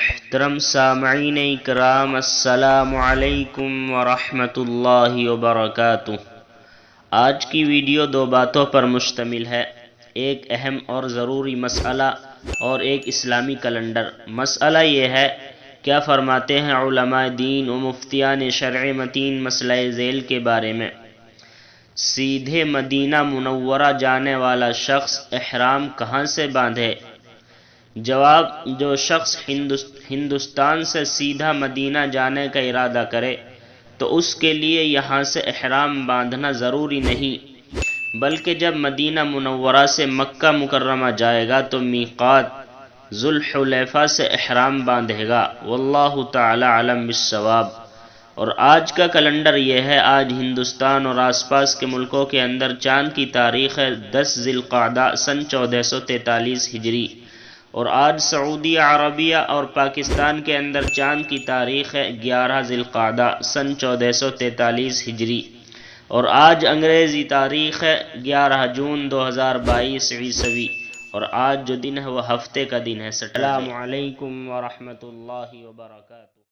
محترم سامعین اکرام، السلام علیکم ورحمۃ اللہ وبرکاتہ۔ آج کی ویڈیو دو باتوں پر مشتمل ہے، ایک اہم اور ضروری مسئلہ اور ایک اسلامی کیلنڈر۔ مسئلہ یہ ہے، کیا فرماتے ہیں علماء دین و مفتیان شرع متین مسئلہ ذیل کے بارے میں؟ سیدھے مدینہ منورہ جانے والا شخص احرام کہاں سے باندھے؟ جواب: جو شخص ہندوستان سے سیدھا مدینہ جانے کا ارادہ کرے تو اس کے لیے یہاں سے احرام باندھنا ضروری نہیں، بلکہ جب مدینہ منورہ سے مکہ مکرمہ جائے گا تو میقات ذوالحلیفہ سے احرام باندھے گا۔ واللہ تعالی اعلم بالصواب۔ اور آج کا کیلنڈر یہ ہے، آج ہندوستان اور آس پاس کے ملکوں کے اندر چاند کی تاریخ ہے 10 ذی القعدہ سن 1443 ہجری، اور آج سعودی عربیہ اور پاکستان کے اندر چاند کی تاریخ ہے 11 ذی القعدہ سن 1443 ہجری، اور آج انگریزی تاریخ ہے 11 جون 2022 عیسوی، اور آج جو دن ہے وہ ہفتے کا دن ہے۔ السلام علیکم ورحمۃ اللہ وبرکاتہ۔